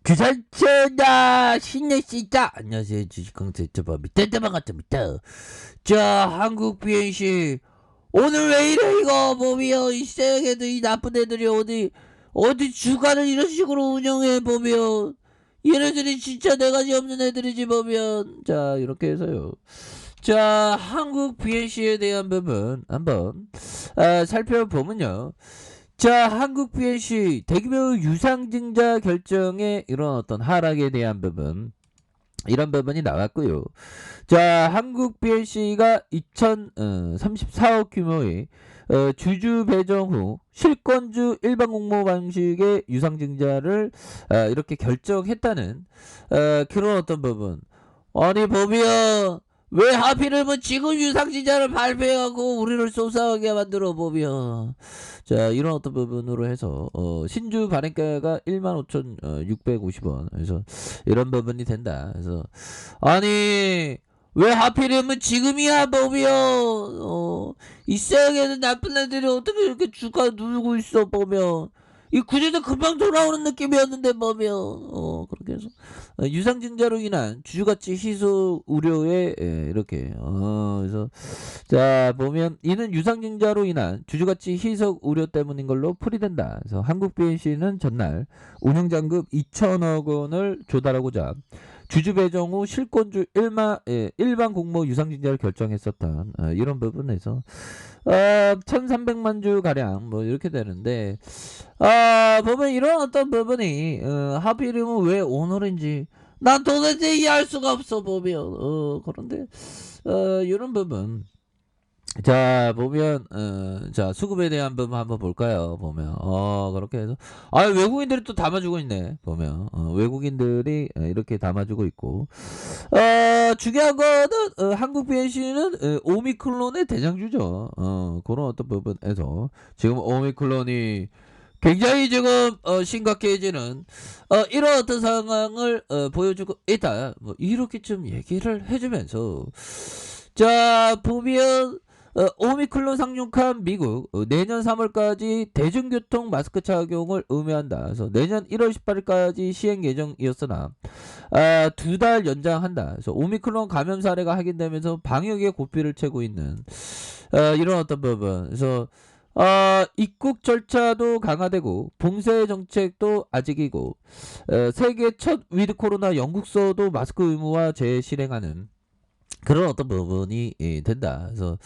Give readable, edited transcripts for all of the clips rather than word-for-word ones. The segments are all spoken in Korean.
주산천다 신내시다. 안녕하세요, 주식강사 유튜버입니다. 반갑습니다. 자, 한국 비행시 오늘 왜 이래 이거 보면 이 쌩애들 이 나쁜 애들이 어디 주가를 이런 식으로 운영해 보면 얘네들이 진짜 내가지 없는 애들이지 보면. 자, 이렇게 해서요. 자, 한국 BNC에 대한 부분 한번 살펴보면요. 자, 한국 BNC 대규모 유상증자 결정의 이런 어떤 하락에 대한 부분, 이런 부분이 나왔고요. 자, 한국 BNC가 2034억 규모의 주주 배정 후 실권주 일반 공모 방식의 유상증자를 이렇게 결정했다는 그런 어떤 부분. 아니 보면 왜 하필이면 지금 유상증자를 발표하고 우리를 쏘싸하게 만들어 보면. 자, 이런 어떤 부분으로 해서 신주 발행가가 15,650원. 그래서 이런 부분이 된다. 그래서 아니 왜 하필이면 지금이야 보면 이 세상에는 나쁜 애들이 어떻게 이렇게 주가 누르고 있어 보면. 이 구조도 금방 돌아오는 느낌이었는데 보면 그렇게 해서 유상증자로 인한 주주가치 희소 우려에 이렇게 그래서 자 보면 이는 유상증자로 인한 주주가치 희석 우려 때문인 걸로 풀이된다. 그래서 한국 BNC는 전날 운영잔금 2천억 원을 조달하고자 주주 배정 후 실권주 일반 공모 유상증자를 결정했었던 이런 부분에서 1300만 주 가량 뭐 이렇게 되는데 보면 이런 어떤 부분이 하필이면 왜 오늘인지 난 도대체 이해할 수가 없어 보면. 그런데 이런 부분. 자 보면 자 수급에 대한 부분 한번 볼까요. 보면 그렇게 해서 외국인들이 또 담아주고 있네. 보면 외국인들이 이렇게 담아주고 있고 중요한 거는 한국 BNC는 오미클론의 대장주죠. 그런 어떤 부분에서 지금 오미클론이 굉장히 지금 심각해지는 이런 어떤 상황을 보여주고 있다. 뭐 이렇게 좀 얘기를 해주면서 자 보면 오미클론 상륙한 미국 내년 3월까지 대중교통 마스크 착용을 의무한다. 그래서 내년 1월 18일까지 시행 예정이었으나 2달 연장한다. 그래서 오미클론 감염 사례가 확인되면서 방역에 고삐를 채고 있는 이런 어떤 부분. 그래서 입국 절차도 강화되고 봉쇄 정책도 아직이고 세계 첫 위드 코로나 영국서도 마스크 의무화 재실행하는 그런 어떤 부분이 된다. 그래서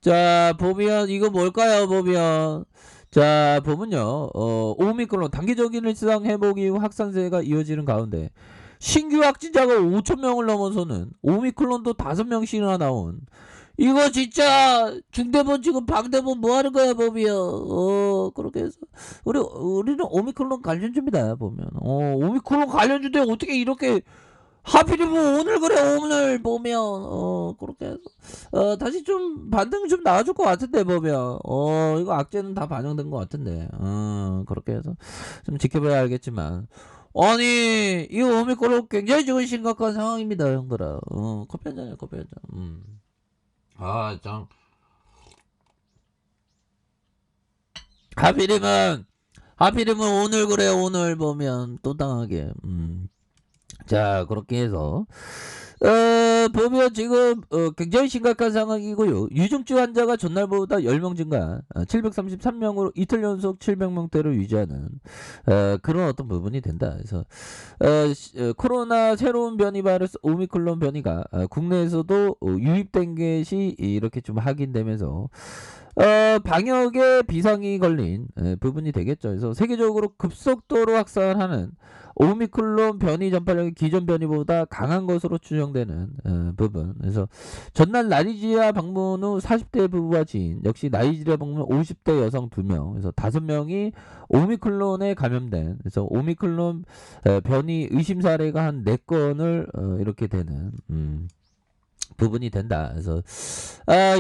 자 보면 이거 뭘까요. 보면 자 보면요 오미크론 단기적인 일상 회복 이후 확산세가 이어지는 가운데 신규 확진자가 5,000명을 넘어서는 오미크론도 5명씩이나 나온 이거 진짜 중대본 지금 방대본 뭐 하는 거야 보면. 그렇게 해서 우리는 오미크론 관련주입니다. 보면 오미크론 관련주인데 어떻게 이렇게 하필이면 오늘 그래 오늘 보면 그렇게 해서 다시 좀 반등 좀 나와줄 것 같은데 보면 이거 악재는 다 반영된 것 같은데 그렇게 해서 좀 지켜봐야 알겠지만 아니 이 오미크론 굉장히 지금 심각한 상황입니다 형들아. 커피 한잔해 커피 한잔. 참 하필이면 오늘 그래 오늘 보면 또 당하게. 자 그렇게 해서 보면 지금 굉장히 심각한 상황이고요. 유증증 환자가 전날보다 10명 증가 733명으로 이틀 연속 700명대를 유지하는 그런 어떤 부분이 된다. 그래서 코로나 새로운 변이 바이러스 오미클론 변이가 국내에서도 유입된 것이 이렇게 좀 확인되면서 방역에 비상이 걸린 부분이 되겠죠. 그래서 세계적으로 급속도로 확산하는 오미클론 변이 전파력이 기존 변이보다 강한 것으로 추정되는 부분. 그래서 전날 나이지리아 방문 후 40대 부부와 지인, 역시 나이지리아 방문 50대 여성 2명, 그래서 5명이 오미클론에 감염된, 그래서 오미클론 변이 의심 사례가 한 4건을 이렇게 되는 부분이 된다. 그래서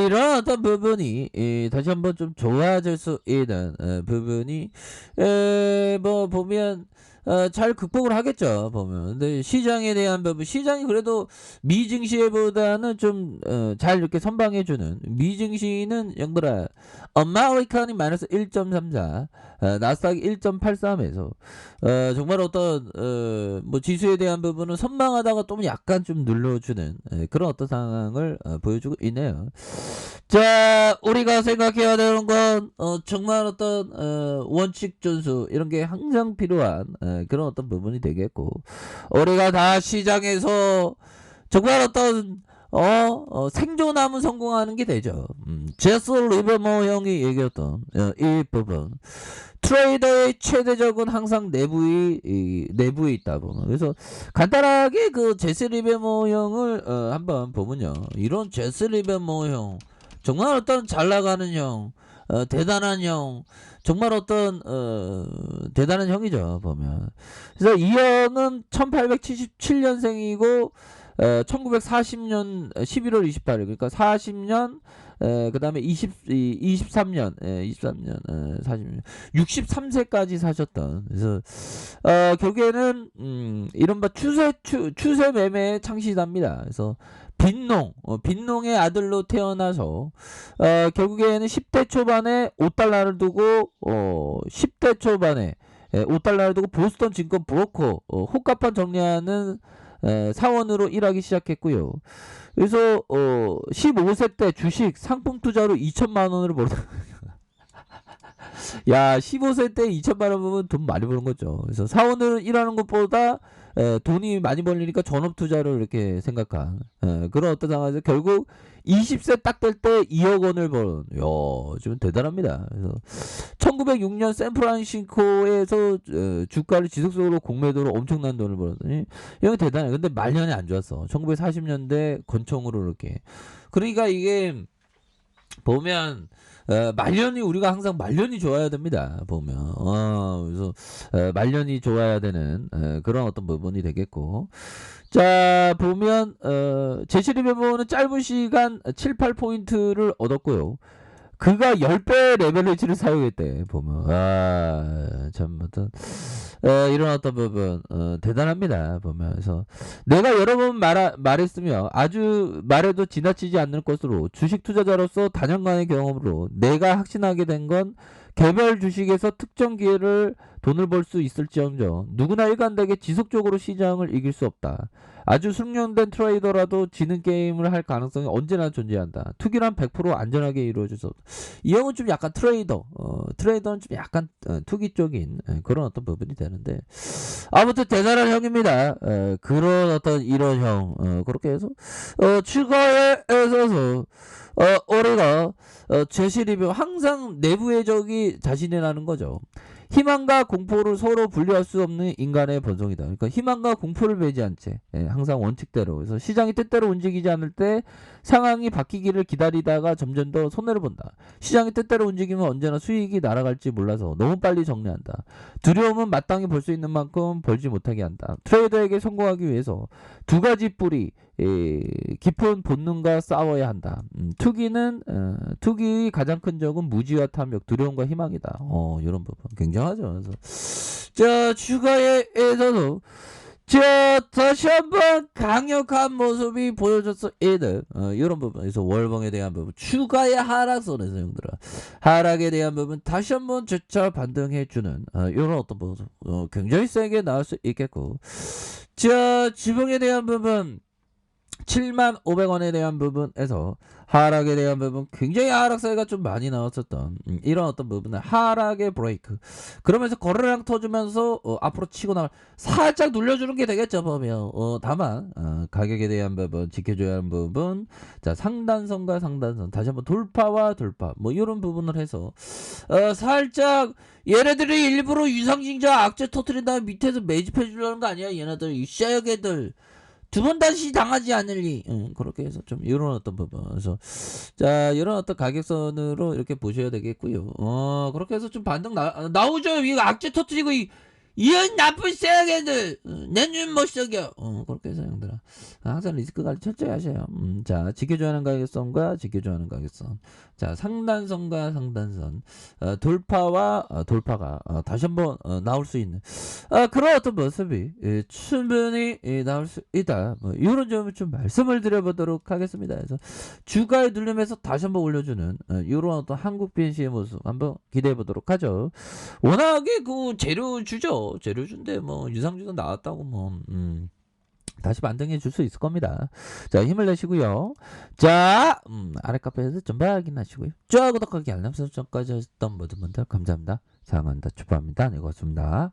이런 어떤 부분이 다시 한번 좀 좋아질 수 있는 부분이 뭐 보면 잘 극복을 하겠죠 보면. 근데 시장에 대한 부분, 시장이 그래도 미증시보다는 좀 잘 이렇게 선방해주는, 미증시는 영들아 아메리칸이 마이너스 1.34, 나스닥이 1.83에서 정말 어떤 뭐 지수에 대한 부분은 선방하다가 또 약간 좀 눌러주는 그런 어떤 상황을 보여주고 있네요. 자, 우리가 생각해야 되는 건 정말 어떤 원칙 준수 이런 게 항상 필요한 그런 어떤 부분이 되겠고, 우리가 다 시장에서 정말 어떤 생존하면 성공하는 게 되죠. 제스 리버머 형이 얘기했던 이 부분, 트레이더의 최대적은 항상 내부에 있다 보면. 그래서 간단하게 그 제스 리버머 형을 한번 보면요, 이런 제스 리버머 형 정말 어떤 잘 나가는 형, 대단한 형, 정말 어떤 대단한 형이죠 보면. 그래서 이 형은 1877년생이고 1940년 11월 28일, 그러니까 40년, 그 다음에 23년, 40년, 63세까지 사셨던. 그래서, 결국에는, 이른바 추세 매매의 창시자입니다. 그래서, 빈농의 아들로 태어나서, 결국에는 10대 초반에 $5를 두고, 10대 초반에, $5를 두고 보스턴 증권 브로커, 호가판 정리하는 사원으로 일하기 시작했고요. 그래서 15세 때 주식 상품 투자로 2천만 원을 벌었다. 야, 15세 때 2천만 원 보면 돈 많이 버는 거죠. 그래서 사원으로 일하는 것보다 돈이 많이 벌리니까 전업 투자를 이렇게 생각한 그런 어떤 상황에서 결국 20세 딱 될 때 2억 원을 버는, 좀 대단합니다. 그래서 1906년 샌프란시스코에서 주가를 지속적으로 공매도로 엄청난 돈을 벌었더니 이거 대단해. 근데 말년이 안 좋았어. 1940년대 권총으로 이렇게. 그러니까 이게 보면 말년이, 우리가 항상 말년이 좋아야 됩니다 보면. 그래서 말년이 좋아야 되는 그런 어떤 부분이 되겠고, 자 보면 제시리 메모는 짧은 시간 7, 8포인트를 얻었고요. 그가 10배 레버리지를 사용했대 보면. 참 어떤 이런 어떤 부분 대단합니다 보면. 그래서 내가 여러 번 말했으며 아주 말해도 지나치지 않는 것으로, 주식 투자자로서 다년간의 경험으로 내가 확신하게 된 건, 개별 주식에서 특정 기회를 돈을 벌 수 있을지언정 누구나 일관되게 지속적으로 시장을 이길 수 없다. 아주 숙련된 트레이더라도 지는 게임을 할 가능성이 언제나 존재한다. 투기란 100% 안전하게 이루어질 수 없다. 이 형은 좀 약간 트레이더는 좀 약간 투기 쪽인 그런 어떤 부분이 되는데, 아무튼 대단한 형입니다. 그런 어떤 이런 형, 그렇게 해서 추가에 있어서 우리가 제시 리뷰, 항상 내부의 적이 자신이라는 거죠. 희망과 공포를 서로 분리할 수 없는 인간의 본성이다. 그러니까 희망과 공포를 배제한 채 항상 원칙대로. 그래서 시장이 뜻대로 움직이지 않을 때 상황이 바뀌기를 기다리다가 점점 더 손해를 본다. 시장이 뜻대로 움직이면 언제나 수익이 날아갈지 몰라서 너무 빨리 정리한다. 두려움은 마땅히 벌 수 있는 만큼 벌지 못하게 한다. 트레이더에게 성공하기 위해서 두 가지 뿌리, 깊은 본능과 싸워야 한다. 투기의 가장 큰 적은 무지와 탐욕, 두려움과 희망이다. 이런 부분 굉장하죠. 그래서 자, 추가에서도 다시 한번 강력한 모습이 보여줬어. 얘들 이런 부분에서 월봉에 대한 부분, 추가의 하락선에서 형들아, 하락에 대한 부분 다시 한번 재차 반등해주는 이런 어떤 모습 굉장히 세게 나올 수 있겠고, 자, 지붕에 대한 부분 75,000원에 대한 부분에서 하락에 대한 부분, 굉장히 하락세가 좀 많이 나왔었던 이런 어떤 부분은 하락의 브레이크, 그러면서 거래량 터주면서 앞으로 치고 나가 살짝 눌려주는 게 되겠죠 보면. 다만 가격에 대한 부분 지켜줘야 하는 부분, 자, 상단선과 상단선 다시 한번 돌파와 돌파 뭐 이런 부분을 해서 살짝, 얘네들이 일부러 유상증자 악재 터트린 다음에 밑에서 매집해 주려는 거 아니야 얘네들, 이 샤역애들. 두 번 다시 당하지 않으리. 그렇게 해서 좀 이런 어떤 부분. 그래서 자, 이런 어떤 가격선으로 이렇게 보셔야 되겠고요. 그렇게 해서 좀 반등 나오죠. 이거 악재 터뜨리고 이 나쁜 쎄야개들 내 눈 못 속여. 그렇게 해서 형들아 항상 리스크 관리 철저히 하셔요. 자, 지켜줘야 하는 가격선과 지켜줘야 하는 가격선. 자, 상단선과 상단선. 돌파와 돌파가 다시 한번 나올 수 있는 그런 어떤 모습이 충분히 나올 수 있다. 뭐 이런 점을 좀 말씀을 드려보도록 하겠습니다. 그래서 주가에 누르면서 다시 한번 올려주는 이런 어떤 한국 BNC의 모습 한번 기대해 보도록 하죠. 워낙에 그 재료주죠. 재료주인데 뭐 유상주도 나왔다고 뭐 다시 반등해 줄 수 있을 겁니다. 자, 힘을 내시고요. 자, 아래 카페에서 좀 확인하시고요. 쫙 구독하기 알람 설정까지 하셨던 모든 분들 감사합니다. 사랑한다. 축복합니다. 네, 고맙습니다.